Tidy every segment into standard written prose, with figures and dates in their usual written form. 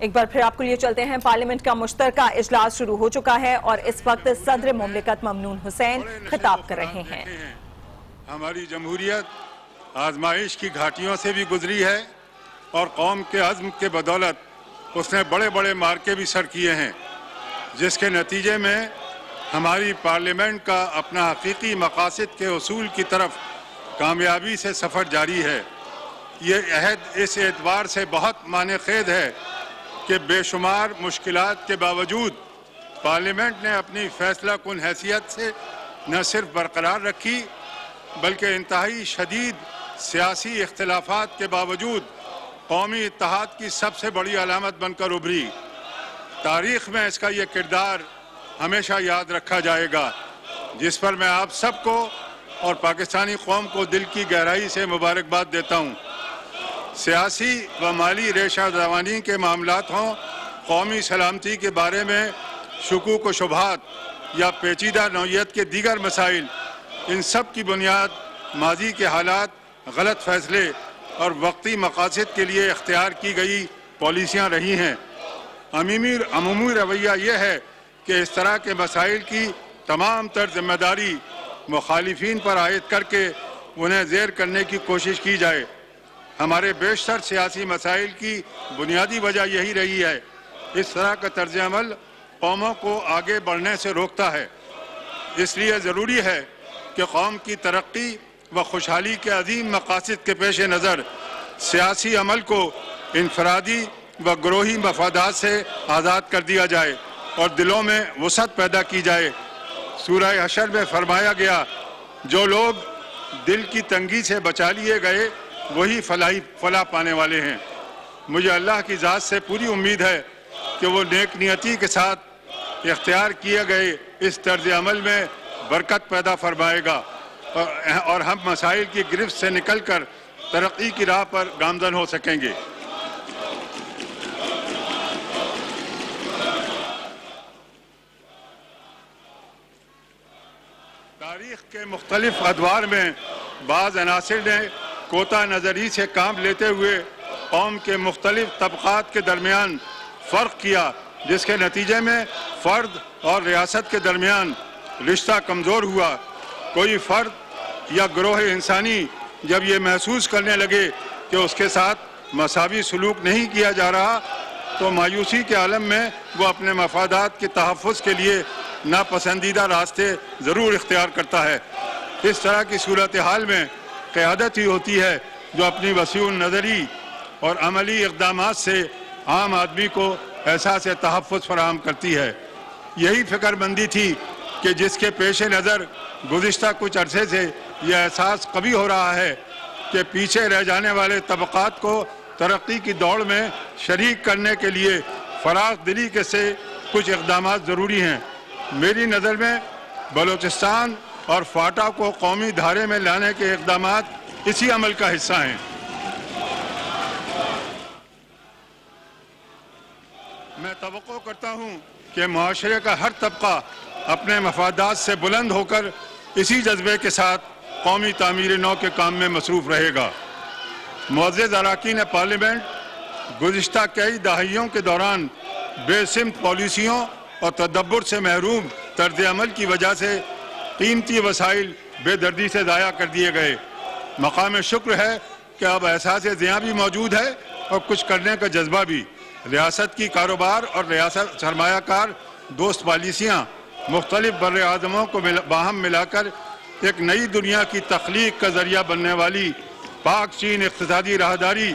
ایک بار پھر آپ کو لیے چلتے ہیں۔ پارلیمنٹ کا مشترکہ اجلاس شروع ہو چکا ہے اور اس وقت صدر مملکت ممنون حسین خطاب کر رہے ہیں۔ ہماری جمہوریت آزمائش کی گھاٹیوں سے بھی گزری ہے اور قوم کے عزم کے بدولت اس نے بڑے بڑے مارکے بھی سر کیے ہیں، جس کے نتیجے میں ہماری پارلیمنٹ کا اپنا حقیقی مقاصد کے حصول کی طرف کامیابی سے سفر جاری ہے۔ یہ عہد اس اعتبار سے بہت معنی خیز ہے کہ بے شمار مشکلات کے باوجود پارلیمنٹ نے اپنی فیصلہ کن حیثیت سے نہ صرف برقرار رکھی بلکہ انتہائی شدید سیاسی اختلافات کے باوجود قومی اتحاد کی سب سے بڑی علامت بن کر ابھری۔ تاریخ میں اس کا یہ کردار ہمیشہ یاد رکھا جائے گا، جس پر میں آپ سب کو اور پاکستانی قوم کو دل کی گہرائی سے مبارکباد دیتا ہوں۔ سیاسی و مالی ریشہ دوانی کے معاملات ہوں، قومی سلامتی کے بارے میں شکوک و شبہات یا پیچیدہ نوعیت کے دیگر مسائل، ان سب کی بنیاد ماضی کے حالات، غلط فیصلے اور وقتی مقاصد کے لیے اختیار کی گئی پالیسیاں رہی ہیں۔ عمومی رویہ یہ ہے کہ اس طرح کے مسائل کی تمام تر ذمہ داری مخالفین پر عائد کر کے انہیں زیر کرنے کی کوشش کی جائے۔ ہمارے بیشتر سیاسی مسائل کی بنیادی وجہ یہی رہی ہے۔ اس طرح کا طرز عمل قوموں کو آگے بڑھنے سے روکتا ہے۔ اس لیے ضروری ہے کہ قوم کی ترقی و خوشحالی کے عظیم مقاصد کے پیش نظر سیاسی عمل کو انفرادی و گروہی مفادات سے آزاد کر دیا جائے اور دلوں میں وسعت پیدا کی جائے۔ سورہ حشر میں فرمایا گیا، جو لوگ دل کی تنگی سے بچا لیے گئے وہی فلاح پانے والے ہیں۔ مجھے اللہ کی ذات سے پوری امید ہے کہ وہ نیک نیتی کے ساتھ اختیار کیے گئے اس طرز عمل میں برکت پیدا فرمائے گا اور ہم مسائل کی گرفت سے نکل کر ترقی کی راہ پر گامزن ہو سکیں گے۔ تاریخ کے مختلف ادوار میں بعض عناصر نے کوتاہ نظری سے کام لیتے ہوئے قوم کے مختلف طبقات کے درمیان فرق کیا، جس کے نتیجے میں فرد اور ریاست کے درمیان رشتہ کمزور ہوا۔ کوئی فرد یا گروہ انسانی جب یہ محسوس کرنے لگے کہ اس کے ساتھ مساوی سلوک نہیں کیا جا رہا تو مایوسی کے عالم میں وہ اپنے مفادات کے تحفظ کے لیے ناپسندیدہ راستے ضرور اختیار کرتا ہے۔ اس طرح کی صورتحال میں قیادت ہی ہوتی ہے جو اپنی وسیع نظری اور عملی اقدامات سے عام آدمی کو احساس تحفظ فراہم کرتی ہے۔ یہی فکر مندی تھی کہ جس کے پیش نظر گزشتہ کچھ عرصے سے یہ احساس قوی ہو رہا ہے کہ پیچھے رہ جانے والے طبقات کو ترقی کی دوڑ میں شریک کرنے کے لیے فراخ دلی کے سے کچھ اقدامات ضروری ہیں۔ میری نظر میں بلوچستان اور فاٹا کو قومی دھارے میں لانے کے اقدامات اسی عمل کا حصہ ہیں۔ میں توقع کرتا ہوں کہ معاشرے کا ہر طبقہ اپنے مفادات سے بلند ہو کر اسی جذبے کے ساتھ قومی تعمیر نو کے کام میں مصروف رہے گا۔ معزز اراکین پارلیمنٹ، گزشتہ کئی دہائیوں کے دوران بے سمت پالیسیوں اور تدبر سے محروم طرز عمل کی وجہ سے قیمتی وسائل بے دردی سے ضائع کر دیے گئے۔ مقام شکر ہے کہ اب احساس زیاں بھی موجود ہے اور کچھ کرنے کا جذبہ بھی۔ ریاست کی کاروبار اور ریاست سرمایہ کار دوست پالیسیاں مختلف بر اعظموں کو باہم ملا کر ایک نئی دنیا کی تخلیق کا ذریعہ بننے والی پاک چین اقتصادی راہداری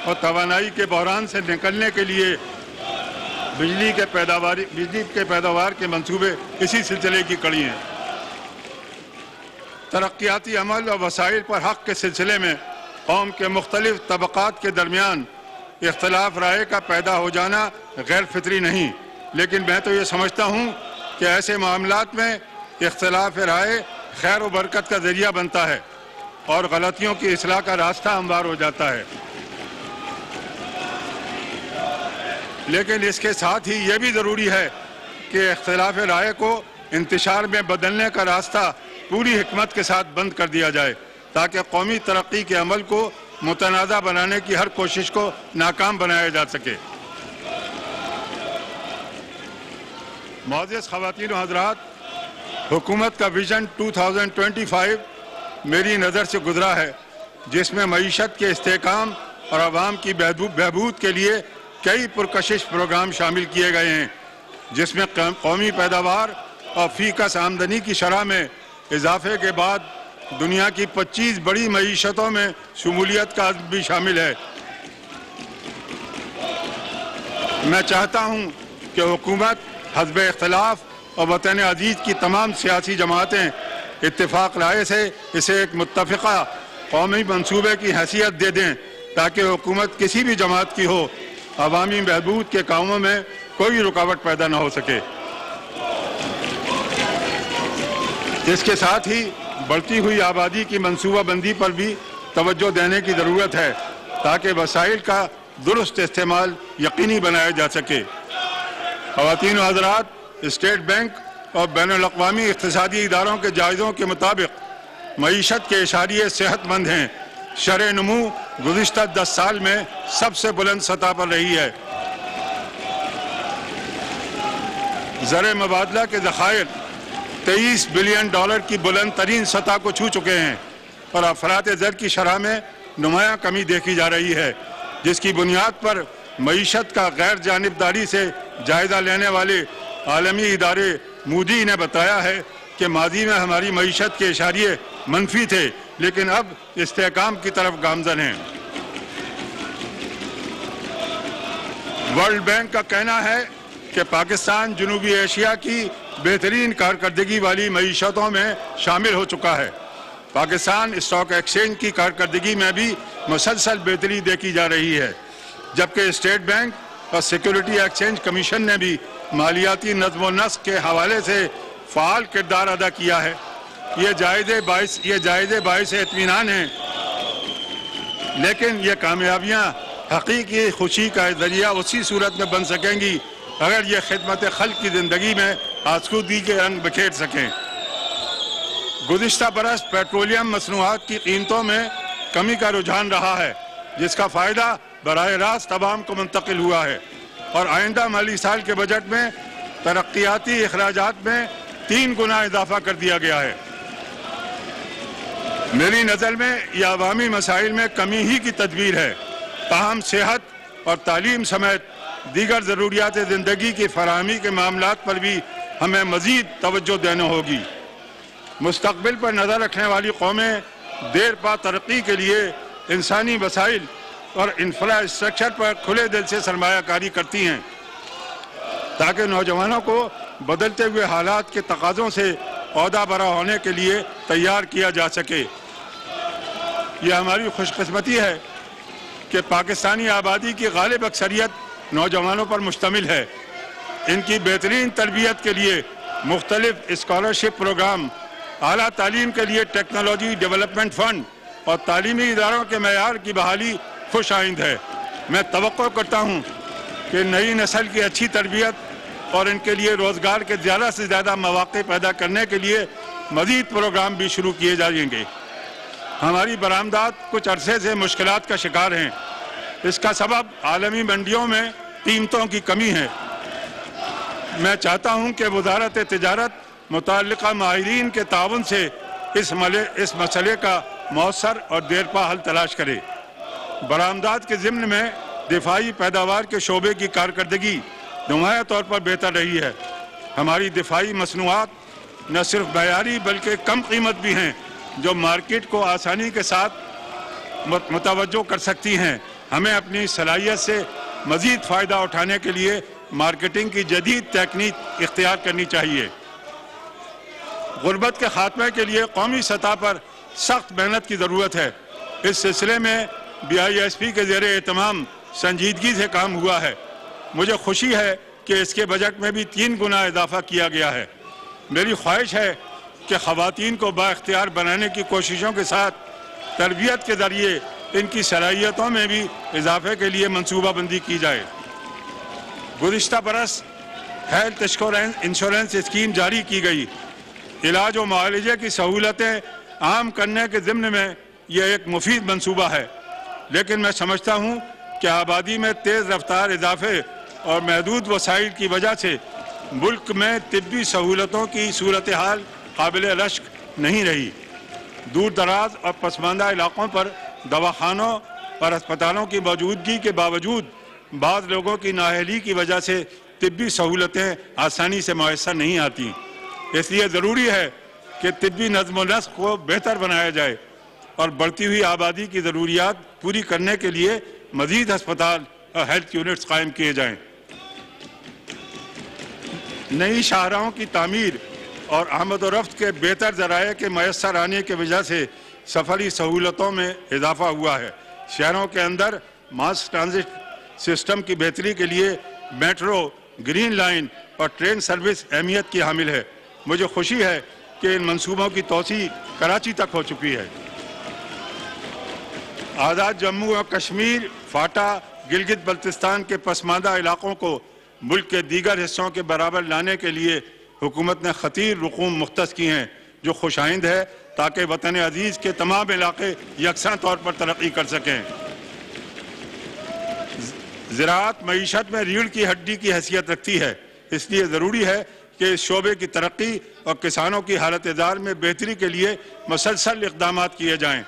اور توانائی کے بحران سے نکلنے کے لیے بجلی کے پیداوار کے منصوبے اسی سلسلے کی کڑی ہیں۔ ترقیاتی عمل اور وسائل پر حق کے سلسلے میں قوم کے مختلف طبقات کے درمیان اختلاف رائے کا پیدا ہو جانا غیر فطری نہیں، لیکن میں تو یہ سمجھتا ہوں کہ ایسے معاملات میں اختلاف رائے خیر و برکت کا ذریعہ بنتا ہے اور غلطیوں کی اصلاح کا راستہ ہموار ہو جاتا ہے۔ لیکن اس کے ساتھ ہی یہ بھی ضروری ہے کہ اختلاف رائے کو انتشار میں بدلنے کا راستہ پوری حکمت کے ساتھ بند کر دیا جائے تاکہ قومی ترقی کے عمل کو متنازع بنانے کی ہر کوشش کو ناکام بنایا جا سکے۔ معزز خواتین و حضرات، حکومت کا ویژن 2025 میری نظر سے گزرا ہے، جس میں معیشت کے استحکام اور عوام کی بہبود کے لیے کئی پرکشش پروگرام شامل کیے گئے ہیں، جس میں قومی پیداوار اور فی کس آمدنی کی شرح میں اضافے کے بعد دنیا کی 25 بڑی معیشتوں میں شمولیت کا عزم بھی شامل ہے۔ میں چاہتا ہوں کہ حکومت حزب اختلاف اور وطن عزیز کی تمام سیاسی جماعتیں اتفاق رائے سے اسے ایک متفقہ قومی منصوبے کی حیثیت دے دیں، تاکہ حکومت کسی بھی جماعت کی ہو عوامی بہبود کے کاموں میں کوئی رکاوٹ پیدا نہ ہو سکے۔ اس کے ساتھ ہی بڑھتی ہوئی آبادی کی منصوبہ بندی پر بھی توجہ دینے کی ضرورت ہے، تاکہ وسائل کا درست استعمال یقینی بنایا جا سکے۔ خواتین و حضرات، اسٹیٹ بینک اور بین الاقوامی اقتصادی اداروں کے جائزوں کے مطابق معیشت کے اشاریے صحت مند ہیں۔ شرح نمو گزشتہ 10 سال میں سب سے بلند سطح پر رہی ہے۔ زر مبادلہ کے ذخائر $23 بلین کی بلند ترین سطح کو چھو چکے ہیں، اور افراط زر کی شرح میں نمایاں کمی دیکھی جا رہی ہے، جس کی بنیاد پر معیشت کا غیر جانبداری سے جائزہ لینے والے عالمی ادارے مودی نے بتایا ہے کہ ماضی میں ہماری معیشت کے اشاریے منفی تھے، لیکن اب استحکام کی طرف گامزن ہیں۔ ورلڈ بینک کا کہنا ہے کہ پاکستان جنوبی ایشیا کی بہترین کارکردگی والی معیشتوں میں شامل ہو چکا ہے۔ پاکستان اسٹاک ایکسچینج کی کارکردگی میں بھی مسلسل بہتری دیکھی جا رہی ہے، جبکہ اسٹیٹ بینک اور سیکیورٹی ایکسچینج کمیشن نے بھی مالیاتی نظم و نسق کے حوالے سے فعال کردار ادا کیا ہے۔ یہ جائزے باعث اطمینان ہیں، لیکن یہ کامیابیاں حقیقی خوشی کا ذریعہ اسی صورت میں بن سکیں گی اگر یہ خدمت خلق کی زندگی میں آسودگی کے رنگ بکھیر سکیں۔ گزشتہ برس پیٹرولیم مصنوعات کی قیمتوں میں کمی کا رجحان رہا ہے، جس کا فائدہ براہ راست عوام کو منتقل ہوا ہے، اور آئندہ مالی سال کے بجٹ میں ترقیاتی اخراجات میں 3 گنا اضافہ کر دیا گیا ہے۔ میری نظر میں یہ عوامی مسائل میں کمی ہی کی تدبیر ہے، تاہم صحت اور تعلیم سمیت دیگر ضروریات زندگی کی فراہمی کے معاملات پر بھی ہمیں مزید توجہ دینا ہوگی۔ مستقبل پر نظر رکھنے والی قومیں دیر پا ترقی کے لیے انسانی وسائل اور انفراسٹرکچر پر کھلے دل سے سرمایہ کاری کرتی ہیں، تاکہ نوجوانوں کو بدلتے ہوئے حالات کے تقاضوں سے عہدہ برا ہونے کے لیے تیار کیا جا سکے۔ یہ ہماری خوش قسمتی ہے کہ پاکستانی آبادی کی غالب اکثریت نوجوانوں پر مشتمل ہے۔ ان کی بہترین تربیت کے لیے مختلف اسکالرشپ پروگرام، اعلیٰ تعلیم کے لیے ٹیکنالوجی ڈیولپمنٹ فنڈ اور تعلیمی اداروں کے معیار کی بحالی خوش آئند ہے۔ میں توقع کرتا ہوں کہ نئی نسل کی اچھی تربیت اور ان کے لیے روزگار کے زیادہ سے زیادہ مواقع پیدا کرنے کے لیے مزید پروگرام بھی شروع کیے جائیں گے۔ ہماری برآمدات کچھ عرصے سے مشکلات کا شکار ہیں۔ اس کا سبب عالمی منڈیوں میں قیمتوں کی کمی ہے۔ میں چاہتا ہوں کہ وزارت تجارت متعلقہ ماہرین کے تعاون سے اس مسئلے کا مؤثر اور دیرپا حل تلاش کرے۔ برآمدات کے ضمن میں دفاعی پیداوار کے شعبے کی کارکردگی نمایاں طور پر بہتر رہی ہے۔ ہماری دفاعی مصنوعات نہ صرف معیاری بلکہ کم قیمت بھی ہیں، جو مارکیٹ کو آسانی کے ساتھ متوجہ کر سکتی ہیں۔ ہمیں اپنی صلاحیت سے مزید فائدہ اٹھانے کے لیے مارکیٹنگ کی جدید تکنیک اختیار کرنی چاہیے۔ غربت کے خاتمے کے لیے قومی سطح پر سخت محنت کی ضرورت ہے۔ اس سلسلے میں BISP کے زیر اہتمام سنجیدگی سے کام ہوا ہے۔ مجھے خوشی ہے کہ اس کے بجٹ میں بھی 3 گنا اضافہ کیا گیا ہے۔ میری خواہش ہے کہ خواتین کو بااختیار بنانے کی کوششوں کے ساتھ تربیت کے ذریعے ان کی صلاحیتوں میں بھی اضافے کے لیے منصوبہ بندی کی جائے۔ گزشتہ برس ہیلتھ انشورنس اسکیم جاری کی گئی۔ علاج و معالجے کی سہولتیں عام کرنے کے ضمن میں یہ ایک مفید منصوبہ ہے، لیکن میں سمجھتا ہوں کہ آبادی میں تیز رفتار اضافے اور محدود وسائل کی وجہ سے ملک میں طبی سہولتوں کی صورتحال قابل رشک نہیں رہی۔ دور دراز اور پسماندہ علاقوں پر دواخانوں اور ہسپتالوں کی موجودگی کے باوجود بعض لوگوں کی نااہلی کی وجہ سے طبی سہولتیں آسانی سے میسر نہیں آتی۔ اس لیے ضروری ہے کہ طبی نظم و نسق کو بہتر بنایا جائے اور بڑھتی ہوئی آبادی کی ضروریات پوری کرنے کے لیے مزید ہسپتال اور ہیلتھ یونٹس قائم کیے جائیں۔ نئی شاہراہوں کی تعمیر اور آمد و رفت کے بہتر ذرائع کے میسر آنے کی وجہ سے سفری سہولتوں میں اضافہ ہوا ہے۔ شہروں کے اندر ماس ٹرانزٹ سسٹم کی بہتری کے لیے میٹرو، گرین لائن اور ٹرین سروس اہمیت کی حامل ہے۔ مجھے خوشی ہے کہ ان منصوبوں کی توسیع کراچی تک ہو چکی ہے۔ آزاد جموں اور کشمیر، فاٹا، گلگت بلتستان کے پسماندہ علاقوں کو ملک کے دیگر حصوں کے برابر لانے کے لیے حکومت نے خطیر رقوم مختص کی ہیں، جو خوش آئند ہے تاکہ وطن عزیز کے تمام علاقے یکساں طور پر ترقی کر سکیں۔ زراعت معیشت میں ریڑھ کی ہڈی کی حیثیت رکھتی ہے، اس لیے ضروری ہے کہ اس شعبے کی ترقی اور کسانوں کی حالت زار میں بہتری کے لیے مسلسل اقدامات کیے جائیں۔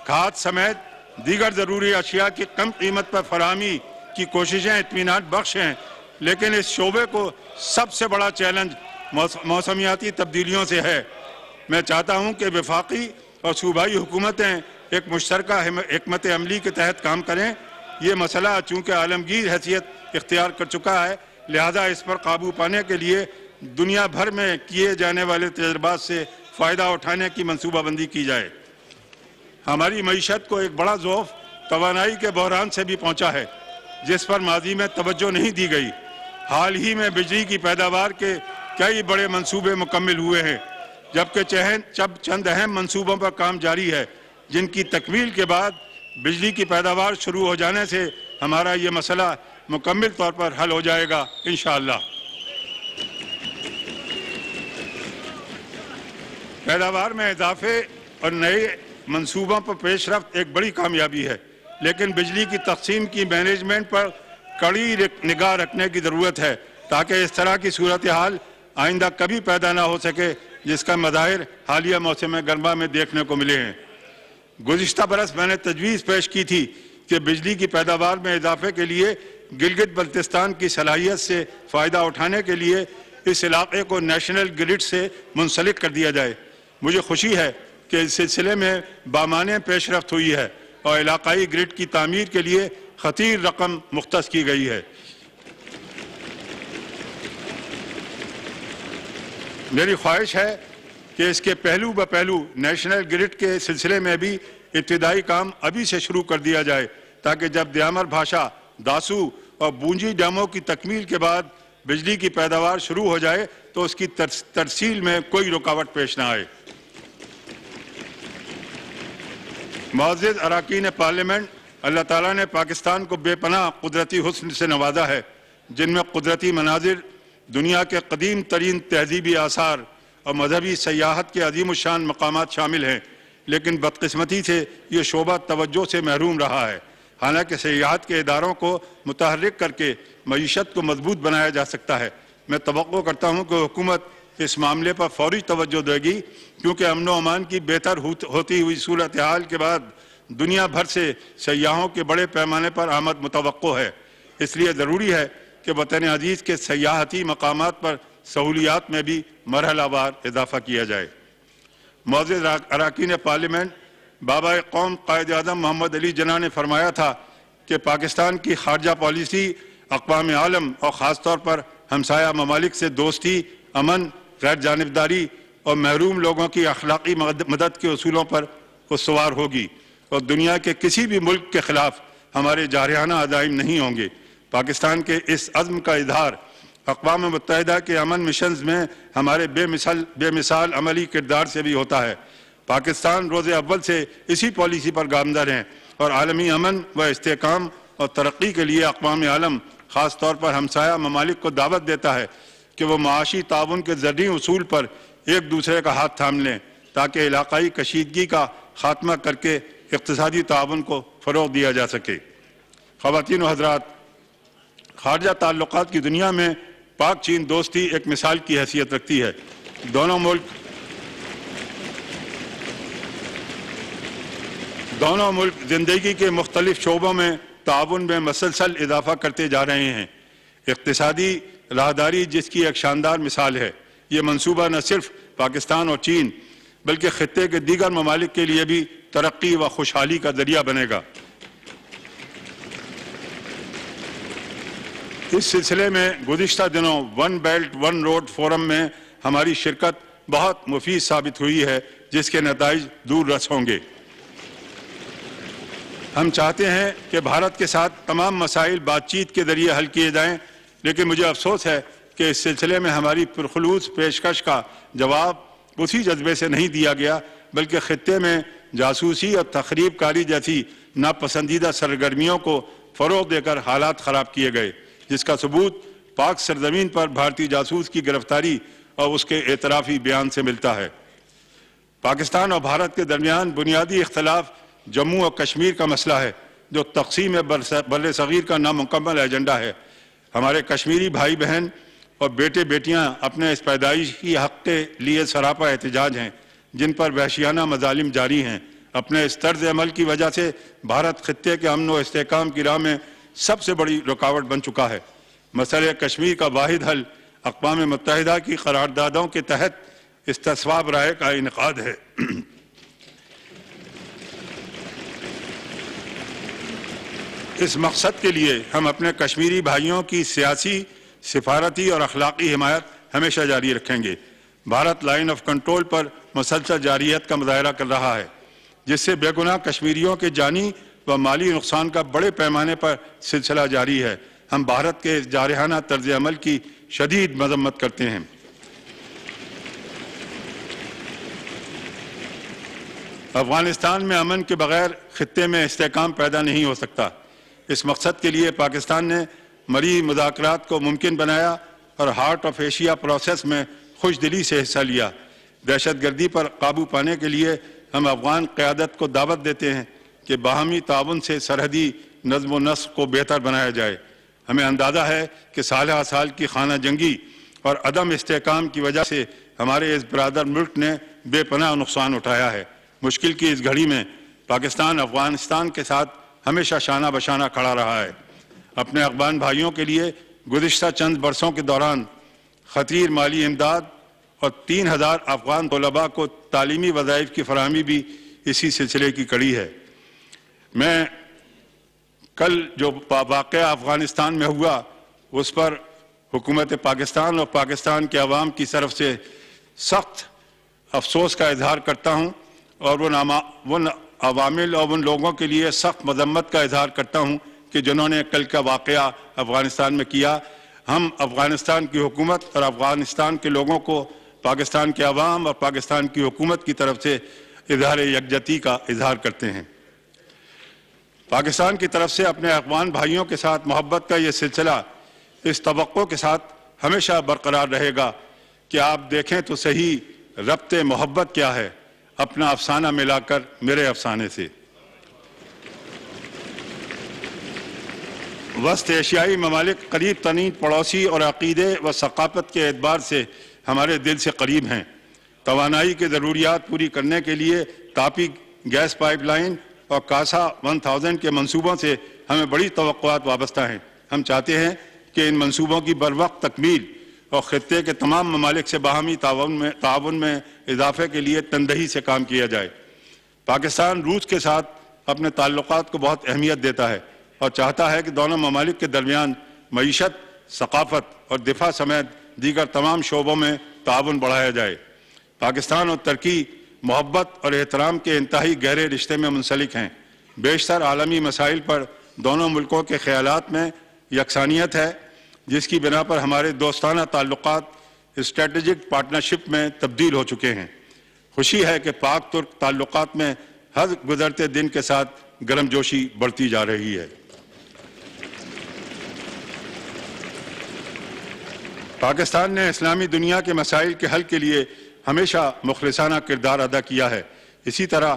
کھاد سمیت دیگر ضروری اشیاء کی کم قیمت پر فراہمی کی کوششیں اطمینان بخش ہیں، لیکن اس شعبے کو سب سے بڑا چیلنج موسمیاتی تبدیلیوں سے ہے۔ میں چاہتا ہوں کہ وفاقی اور صوبائی حکومتیں ایک مشترکہ حکمت عملی کے تحت کام کریں۔ یہ مسئلہ چونکہ عالمگیر حیثیت اختیار کر چکا ہے، لہذا اس پر قابو پانے کے لیے دنیا بھر میں کیے جانے والے تجربات سے فائدہ اٹھانے کی منصوبہ بندی کی جائے۔ ہماری معیشت کو ایک بڑا ضعف توانائی کے بحران سے بھی پہنچا ہے، جس پر ماضی میں توجہ نہیں دی گئی۔ حال ہی میں بجلی کی پیداوار کے کئی بڑے منصوبے مکمل ہوئے ہیں، جبکہ چند اہم منصوبوں پر کام جاری ہے، جن کی تکمیل کے بعد بجلی کی پیداوار شروع ہو جانے سے ہمارا یہ مسئلہ مکمل طور پر حل ہو جائے گا انشاءاللہ۔ پیداوار میں اضافے اور نئے منصوبوں پر پیش رفت ایک بڑی کامیابی ہے، لیکن بجلی کی تقسیم کی مینجمنٹ پر کڑی نگاہ رکھنے کی ضرورت ہے تاکہ اس طرح کی صورتحال آئندہ کبھی پیدا نہ ہو سکے جس کا مظاہر حالیہ موسم گرما میں دیکھنے کو ملے ہیں۔ گزشتہ برس میں نے تجویز پیش کی تھی کہ بجلی کی پیداوار میں اضافے کے لیے گلگت بلتستان کی صلاحیت سے فائدہ اٹھانے کے لیے اس علاقے کو نیشنل گرڈ سے منسلک کر دیا جائے۔ مجھے خوشی ہے کہ اس سلسلے میں بامعنی پیش رفت ہوئی ہے اور علاقائی گرڈ کی تعمیر کے لیے خطیر رقم مختص کی گئی ہے۔ میری خواہش ہے کہ اس کے پہلو بہ پہلو نیشنل گرڈ کے سلسلے میں بھی ابتدائی کام ابھی سے شروع کر دیا جائے تاکہ جب دیامر بھاشا، داسو اور بونجی ڈیموں کی تکمیل کے بعد بجلی کی پیداوار شروع ہو جائے تو اس کی ترسیل میں کوئی رکاوٹ پیش نہ آئے۔ معزز اراکین پارلیمنٹ، اللہ تعالیٰ نے پاکستان کو بے پناہ قدرتی حسن سے نوازا ہے، جن میں قدرتی مناظر، دنیا کے قدیم ترین تہذیبی آثار اور مذہبی سیاحت کے عظیم الشان مقامات شامل ہیں، لیکن بدقسمتی سے یہ شعبہ توجہ سے محروم رہا ہے۔ حالانکہ سیاحت کے اداروں کو متحرک کر کے معیشت کو مضبوط بنایا جا سکتا ہے۔ میں توقع کرتا ہوں کہ حکومت اس معاملے پر فوری توجہ دے گی، کیونکہ امن و امان کی بہتر ہوتی ہوئی صورتحال کے بعد دنیا بھر سے سیاحوں کے بڑے پیمانے پر آمد متوقع ہے۔ اس لیے ضروری ہے کہ وطن عزیز کے سیاحتی مقامات پر سہولیات میں بھی مرحلہ وار اضافہ کیا جائے۔ معزز اراکین پارلیمنٹ، بابا قوم قائد اعظم محمد علی جناح نے فرمایا تھا کہ پاکستان کی خارجہ پالیسی اقوام عالم اور خاص طور پر ہمسایہ ممالک سے دوستی، امن، غیر جانبداری اور محروم لوگوں کی اخلاقی مدد کے اصولوں پر استوار ہوگی اور دنیا کے کسی بھی ملک کے خلاف ہمارے جارحانہ عزائم نہیں ہوں گے۔ پاکستان کے اس عزم کا اظہار اقوام متحدہ کے امن مشنز میں ہمارے بے مثال عملی کردار سے بھی ہوتا ہے۔ پاکستان روز اول سے اسی پالیسی پر گامزن ہے اور عالمی امن و استحکام اور ترقی کے لیے اقوام عالم، خاص طور پر ہمسایہ ممالک کو دعوت دیتا ہے کہ وہ معاشی تعاون کے زرعی اصول پر ایک دوسرے کا ہاتھ تھام لیں تاکہ علاقائی کشیدگی کا خاتمہ کر کے اقتصادی تعاون کو فروغ دیا جا سکے۔ خواتین و حضرات، خارجہ تعلقات کی دنیا میں پاک چین دوستی ایک مثال کی حیثیت رکھتی ہے۔ دونوں ملک زندگی کے مختلف شعبوں میں تعاون میں مسلسل اضافہ کرتے جا رہے ہیں۔ اقتصادی راہداری جس کی ایک شاندار مثال ہے۔ یہ منصوبہ نہ صرف پاکستان اور چین بلکہ خطے کے دیگر ممالک کے لیے بھی ترقی و خوشحالی کا ذریعہ بنے گا۔ اس سلسلے میں گزشتہ دنوں one belt one road forum میں ہماری شرکت بہت مفید ثابت ہوئی ہے، جس کے نتائج دور رس ہوں گے۔ ہم چاہتے ہیں کہ بھارت کے ساتھ تمام مسائل بات چیت کے ذریعے حل کیے جائیں، لیکن مجھے افسوس ہے کہ اس سلسلے میں ہماری پرخلوص پیشکش کا جواب اسی جذبے سے نہیں دیا گیا، بلکہ خطے میں جاسوسی اور تخریب کاری جیسی ناپسندیدہ سرگرمیوں کو فروغ دے کر حالات خراب کیے گئے، جس کا ثبوت پاک سرزمین پر بھارتی جاسوس کی گرفتاری اور اس کے اعترافی بیان سے ملتا ہے۔ پاکستان اور بھارت کے درمیان بنیادی اختلاف جموں اور کشمیر کا مسئلہ ہے، جو تقسیم بر صغیر کا نامکمل ایجنڈا ہے۔ ہمارے کشمیری بھائی بہن اور بیٹے بیٹیاں اپنے اس پیدائشی حق کے لیے سراپا احتجاج ہیں، جن پر وحشیانہ مظالم جاری ہیں۔ اپنے اس طرز عمل کی وجہ سے بھارت خطے کے امن و استحکام کی راہ میں سب سے بڑی رکاوٹ بن چکا ہے۔ مسئلہ کشمیر کا واحد حل اقوام متحدہ کی قراردادوں کے تحت استصواب رائے کا انعقاد ہے۔ اس مقصد کے لیے ہم اپنے کشمیری بھائیوں کی سیاسی، سفارتی اور اخلاقی حمایت ہمیشہ جاری رکھیں گے۔ بھارت لائن آف کنٹرول پر مسلسل جارحیت کا مظاہرہ کر رہا ہے، جس سے بے گناہ کشمیریوں کے جانی و مالی نقصان کا بڑے پیمانے پر سلسلہ جاری ہے۔ ہم بھارت کے اس جارحانہ طرز عمل کی شدید مذمت کرتے ہیں۔ افغانستان میں امن کے بغیر خطے میں استحکام پیدا نہیں ہو سکتا۔ اس مقصد کے لیے پاکستان نے مری مذاکرات کو ممکن بنایا اور ہارٹ آف ایشیا پروسیس میں خوش دلی سے حصہ لیا۔ دہشت گردی پر قابو پانے کے لیے ہم افغان قیادت کو دعوت دیتے ہیں کہ باہمی تعاون سے سرحدی نظم و نسق کو بہتر بنایا جائے۔ ہمیں اندازہ ہے کہ سالہ سال کی خانہ جنگی اور عدم استحکام کی وجہ سے ہمارے اس برادر ملک نے بے پناہ نقصان اٹھایا ہے۔ مشکل کی اس گھڑی میں پاکستان افغانستان کے ساتھ ہمیشہ شانہ بشانہ کھڑا رہا ہے۔ اپنے افغان بھائیوں کے لیے گزشتہ چند برسوں کے دوران خطیر مالی امداد اور 3000 افغان طلباء کو تعلیمی وظائف کی فراہمی بھی اسی سلسلے کی کڑی ہے۔ میں کل جو واقعہ افغانستان میں ہوا اس پر حکومت پاکستان اور پاکستان کے عوام کی طرف سے سخت افسوس کا اظہار کرتا ہوں، اور ان عوامل اور ان لوگوں کے لیے سخت مذمت کا اظہار کرتا ہوں کہ جنہوں نے کل کا واقعہ افغانستان میں کیا۔ ہم افغانستان کی حکومت اور افغانستان کے لوگوں کو پاکستان کے عوام اور پاکستان کی حکومت کی طرف سے اظہار یکجہتی کا اظہار کرتے ہیں۔ پاکستان کی طرف سے اپنے افغان بھائیوں کے ساتھ محبت کا یہ سلسلہ اس توقع کے ساتھ ہمیشہ برقرار رہے گا کہ آپ دیکھیں تو صحیح ربط محبت کیا ہے، اپنا افسانہ ملا کر میرے افسانے سے۔ وسط ایشیائی ممالک قریب ترین پڑوسی اور عقیدے و ثقافت کے اعتبار سے ہمارے دل سے قریب ہیں۔ توانائی کے ضروریات پوری کرنے کے لیے تاپی گیس پائپ لائن اور کاسا 1000 کے منصوبوں سے ہمیں بڑی توقعات وابستہ ہیں۔ ہم چاہتے ہیں کہ ان منصوبوں کی بروقت تکمیل اور خطے کے تمام ممالک سے باہمی تعاون میں اضافے کے لیے تندہی سے کام کیا جائے۔ پاکستان روس کے ساتھ اپنے تعلقات کو بہت اہمیت دیتا ہے اور چاہتا ہے کہ دونوں ممالک کے درمیان معیشت، ثقافت اور دفاع سمیت دیگر تمام شعبوں میں تعاون بڑھایا جائے۔ پاکستان اور ترکی محبت اور احترام کے انتہائی گہرے رشتے میں منسلک ہیں۔ بیشتر عالمی مسائل پر دونوں ملکوں کے خیالات میں یکسانیت ہے، جس کی بنا پر ہمارے دوستانہ تعلقات اسٹریٹجک پارٹنرشپ میں تبدیل ہو چکے ہیں۔ خوشی ہے کہ پاک ترک تعلقات میں ہر گزرتے دن کے ساتھ گرم جوشی بڑھتی جا رہی ہے۔ پاکستان نے اسلامی دنیا کے مسائل کے حل کے لیے ہمیشہ مخلصانہ کردار ادا کیا ہے۔ اسی طرح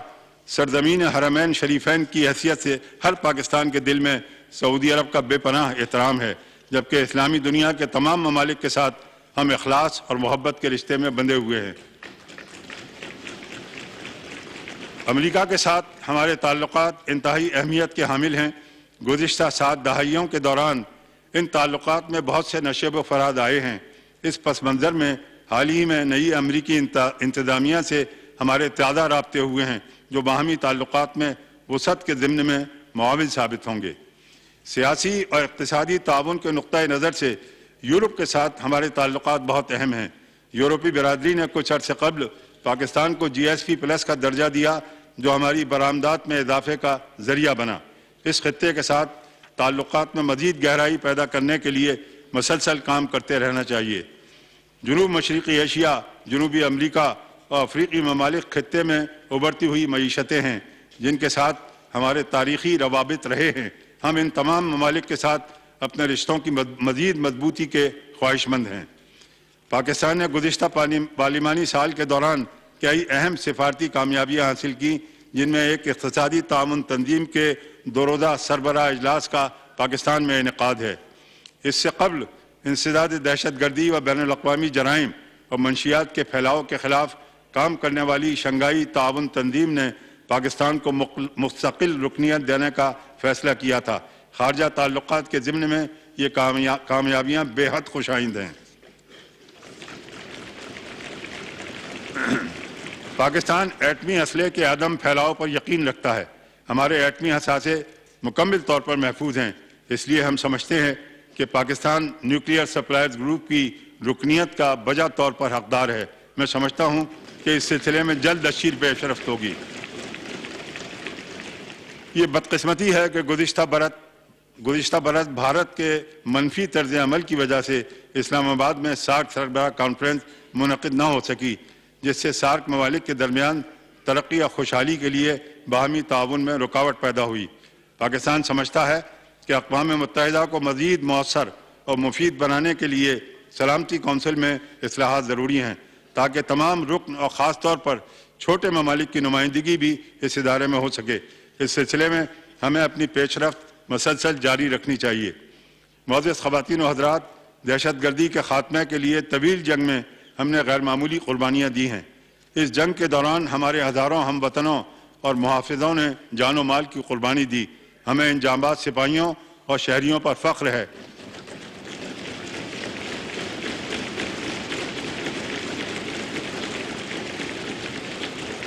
سرزمین حرمین شریفین کی حیثیت سے ہر پاکستان کے دل میں سعودی عرب کا بے پناہ احترام ہے۔ جبکہ اسلامی دنیا کے تمام ممالک کے ساتھ ہم اخلاص اور محبت کے رشتے میں بندھے ہوئے ہیں۔ امریکہ کے ساتھ ہمارے تعلقات انتہائی اہمیت کے حامل ہیں۔ گزشتہ 7 دہائیوں کے دوران ان تعلقات میں بہت سے نشیب و فراز آئے ہیں۔ اس پس منظر میں حال ہی میں نئی امریکی انتظامیہ سے ہمارے تازہ رابطے ہوئے ہیں، جو باہمی تعلقات میں وسعت کے ضمن میں معاون ثابت ہوں گے۔ سیاسی اور اقتصادی تعاون کے نقطۂ نظر سے یورپ کے ساتھ ہمارے تعلقات بہت اہم ہیں۔ یورپی برادری نے کچھ عرصے قبل پاکستان کو GSP+ کا درجہ دیا، جو ہماری برآمدات میں اضافے کا ذریعہ بنا۔ اس خطے کے ساتھ تعلقات میں مزید گہرائی پیدا کرنے کے لیے مسلسل کام کرتے رہنا چاہیے۔ جنوب مشرقی ایشیا، جنوبی امریکہ اور افریقی ممالک خطے میں ابھرتی ہوئی معیشتیں ہیں، جن کے ساتھ ہمارے تاریخی روابط رہے ہیں۔ ہم ان تمام ممالک کے ساتھ اپنے رشتوں کی مزید مضبوطی کے خواہش مند ہیں۔ پاکستان نے گزشتہ پارلیمانی سال کے دوران کئی اہم سفارتی کامیابیاں حاصل کی، جن میں ایک اقتصادی تعاون تنظیم کے 2 روزہ سربراہ اجلاس کا پاکستان میں انعقاد ہے۔ اس سے قبل انسداد دہشت گردی و بین الاقوامی جرائم اور منشیات کے پھیلاؤ کے خلاف کام کرنے والی شنگھائی تعاون تنظیم نے پاکستان کو مستقل رکنیت دینے کا فیصلہ کیا تھا۔ خارجہ تعلقات کے ضمن میں یہ کامیابیاں بے حد خوش آئند ہیں۔ پاکستان ایٹمی اسلحے کے عدم پھیلاؤ پر یقین رکھتا ہے۔ ہمارے ایٹمی اثاثے مکمل طور پر محفوظ ہیں، اس لیے ہم سمجھتے ہیں کہ پاکستان نیوکلیئر سپلائرز گروپ کی رکنیت کا بجا طور پر حقدار ہے۔ میں سمجھتا ہوں کہ اس سلسلے میں جلد اشیر پیش رفت ہوگی۔ یہ بدقسمتی ہے کہ گزشتہ برس بھارت کے منفی طرز عمل کی وجہ سے اسلام آباد میں سارک سربراہ کانفرنس منعقد نہ ہو سکی، جس سے سارک ممالک کے درمیان ترقی اور خوشحالی کے لیے باہمی تعاون میں رکاوٹ پیدا ہوئی۔ پاکستان سمجھتا ہے کہ اقوام متحدہ کو مزید مؤثر اور مفید بنانے کے لیے سلامتی کونسل میں اصلاحات ضروری ہیں، تاکہ تمام رکن اور خاص طور پر چھوٹے ممالک کی نمائندگی بھی اس ادارے میں ہو سکے۔ اس سلسلے میں ہمیں اپنی پیش رفت مسلسل جاری رکھنی چاہیے۔ معزز خواتین و حضرات، دہشت گردی کے خاتمے کے لیے طویل جنگ میں ہم نے غیر معمولی قربانیاں دی ہیں۔ اس جنگ کے دوران ہمارے ہزاروں ہم وطنوں اور محافظوں نے جان و مال کی قربانی دی۔ ہمیں ان جانباز سپاہیوں اور شہریوں پر فخر ہے۔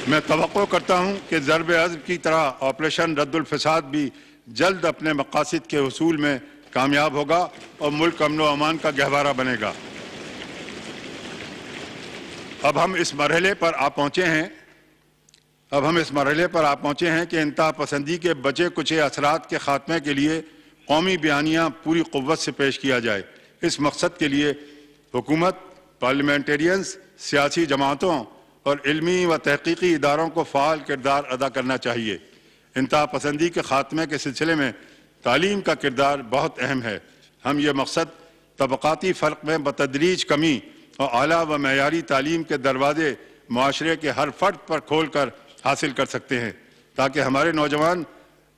میں توقع کرتا ہوں کہ ضرب عضب کی طرح آپریشن رد الفساد بھی جلد اپنے مقاصد کے حصول میں کامیاب ہوگا اور ملک امن و امان کا گہوارہ بنے گا۔ اب ہم اس مرحلے پر آ پہنچے ہیں کہ انتہا پسندی کے بچے کچے اثرات کے خاتمے کے لیے قومی بیانیہ پوری قوت سے پیش کیا جائے۔ اس مقصد کے لیے حکومت، پارلیمنٹیرینز، سیاسی جماعتوں اور علمی و تحقیقی اداروں کو فعال کردار ادا کرنا چاہیے۔ انتہا پسندی کے خاتمے کے سلسلے میں تعلیم کا کردار بہت اہم ہے۔ ہم یہ مقصد طبقاتی فرق میں بتدریج کمی اور اعلیٰ و معیاری تعلیم کے دروازے معاشرے کے ہر فرد پر کھول کر حاصل کر سکتے ہیں، تاکہ ہمارے نوجوان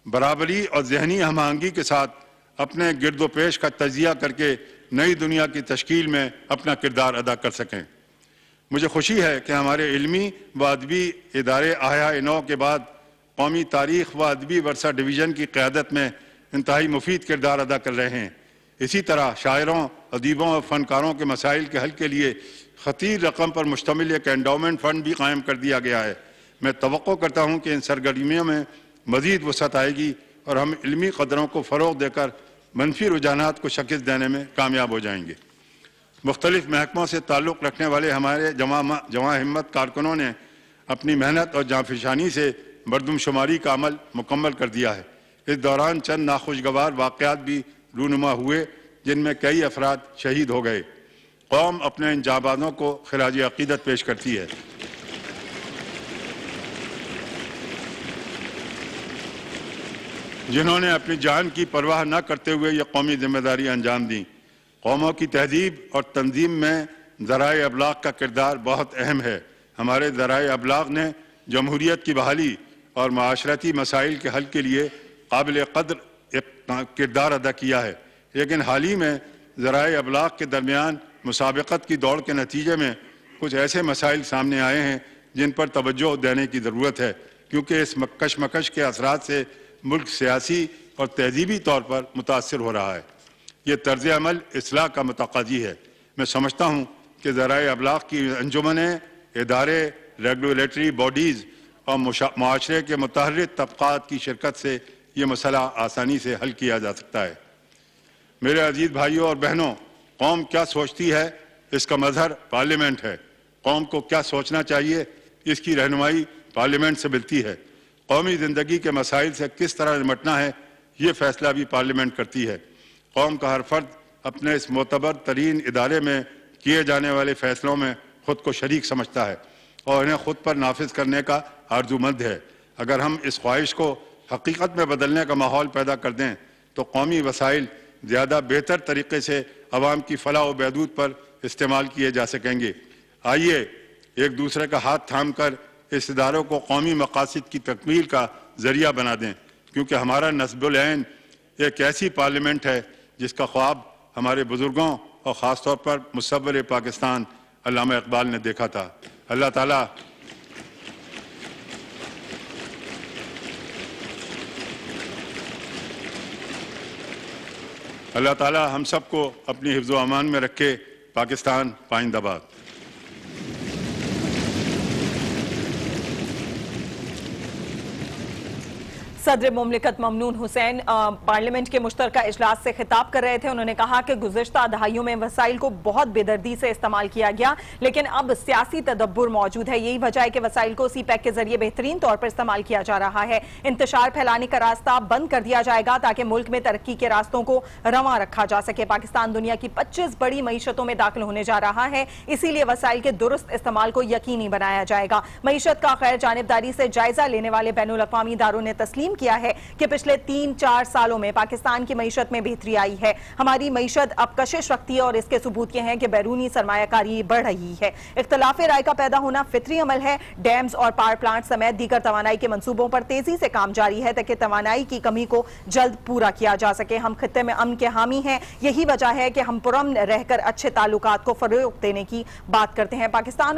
برابری اور ذہنی ہم آہنگی کے ساتھ اپنے گرد و پیش کا تجزیہ کر کے نئی دنیا کی تشکیل میں اپنا کردار ادا کر سکیں۔ مجھے خوشی ہے کہ ہمارے علمی و ادبی ادارے احیاء نو کے بعد قومی تاریخ و ادبی ورثہ ڈویژن کی قیادت میں انتہائی مفید کردار ادا کر رہے ہیں۔ اسی طرح شاعروں، ادیبوں اور فنکاروں کے مسائل کے حل کے لیے خطیر رقم پر مشتمل ایک انڈاؤمنٹ فنڈ بھی قائم کر دیا گیا ہے۔ میں توقع کرتا ہوں کہ ان سرگرمیوں میں مزید وسعت آئے گی اور ہم علمی قدروں کو فروغ دے کر منفی رجحانات کو شکست دینے میں کامیاب ہو جائیں گے۔ مختلف محکموں سے تعلق رکھنے والے ہمارے جواں ہمت کارکنوں نے اپنی محنت اور جانفشانی سے مردم شماری کا عمل مکمل کر دیا ہے۔ اس دوران چند ناخوشگوار واقعات بھی رونما ہوئے، جن میں کئی افراد شہید ہو گئے۔ قوم اپنے ان جانبازوں کو خراج عقیدت پیش کرتی ہے۔ جنہوں نے اپنی جان کی پرواہ نہ کرتے ہوئے یہ قومی ذمہ داری انجام دیں۔ قوموں کی تہذیب اور تنظیم میں ذرائع ابلاغ کا کردار بہت اہم ہے۔ ہمارے ذرائع ابلاغ نے جمہوریت کی بحالی اور معاشرتی مسائل کے حل کے لیے قابل قدر کردار ادا کیا ہے۔ لیکن حال ہی میں ذرائع ابلاغ کے درمیان مسابقت کی دوڑ کے نتیجے میں کچھ ایسے مسائل سامنے آئے ہیں جن پر توجہ دینے کی ضرورت ہے، کیونکہ اس کشمکش کے اثرات سے ملک سیاسی اور تہذیبی طور پر متاثر ہو رہا ہے۔ یہ طرز عمل اصلاح کا متقاضی ہے۔ میں سمجھتا ہوں کہ ذرائع ابلاغ کی انجمنیں، ادارے، ریگولیٹری باڈیز اور معاشرے کے متحرک طبقات کی شرکت سے یہ مسئلہ آسانی سے حل کیا جا سکتا ہے۔ میرے عزیز بھائیوں اور بہنوں، قوم کیا سوچتی ہے اس کا مظہر پارلیمنٹ ہے۔ قوم کو کیا سوچنا چاہیے اس کی رہنمائی پارلیمنٹ سے ملتی ہے۔ قومی زندگی کے مسائل سے کس طرح نمٹنا ہے یہ فیصلہ بھی پارلیمنٹ کرتی ہے۔ قوم کا ہر فرد اپنے اس معتبر ترین ادارے میں کیے جانے والے فیصلوں میں خود کو شریک سمجھتا ہے اور انہیں خود پر نافذ کرنے کا آرزومند ہے۔ اگر ہم اس خواہش کو حقیقت میں بدلنے کا ماحول پیدا کر دیں تو قومی وسائل زیادہ بہتر طریقے سے عوام کی فلاح و بہبود پر استعمال کیے جا سکیں گے۔ آئیے ایک دوسرے کا ہاتھ تھام کر اس اداروں کو قومی مقاصد کی تکمیل کا ذریعہ بنا دیں، کیونکہ ہمارا نصب العین ایک ایسی پارلیمنٹ ہے جس کا خواب ہمارے بزرگوں اور خاص طور پر مصور پاکستان علامہ اقبال نے دیکھا تھا۔ اللہ تعالیٰ ہم سب کو اپنی حفظ و امان میں رکھے۔ پاکستان پائندہ باد۔ صدر مملکت ممنون حسین پارلیمنٹ کے مشترکہ اجلاس سے خطاب کر رہے تھے۔ انہوں نے کہا کہ گزشتہ دہائیوں میں وسائل کو بہت بے دردی سے استعمال کیا گیا، لیکن اب سیاسی تدبر موجود ہے۔ یہی وجہ ہے کہ وسائل کو سی پیک کے ذریعے بہترین طور پر استعمال کیا جا رہا ہے۔ انتشار پھیلانے کا راستہ بند کر دیا جائے گا تاکہ ملک میں ترقی کے راستوں کو رواں رکھا جا سکے۔ پاکستان دنیا کی 25 بڑی معیشتوں میں داخل ہونے جا رہا ہے، اسی لیے وسائل کے درست استعمال کو یقینی بنایا جائے گا۔ معیشت کا غیر جانبداری سے جائزہ لینے والے بین الاقوامی اداروں نے تسلیم کیا ہے کہ پچھلے 3-4 سالوں میں پاکستان کی معیشت میں بہتری آئی ہے۔ ہماری معیشت اب کشش رکھتی ہے اور اس کے ثبوت یہ ہیں کہ بیرونی سرمایہ کاری بڑھ رہی ہے۔ اختلاف رائے کا پیدا ہونا فطری عمل ہے۔ ڈیمز اور پاور پلانٹ سمیت دیگر توانائی کے منصوبوں پر تیزی سے کام جاری ہے تاکہ توانائی کی کمی کو جلد پورا کیا جا سکے۔ ہم خطے میں امن کے حامی ہیں، یہی وجہ ہے کہ ہم پرامن رہ کر اچھے تعلقات کو فروغ دینے کی بات کرتے ہیں۔ پاکستان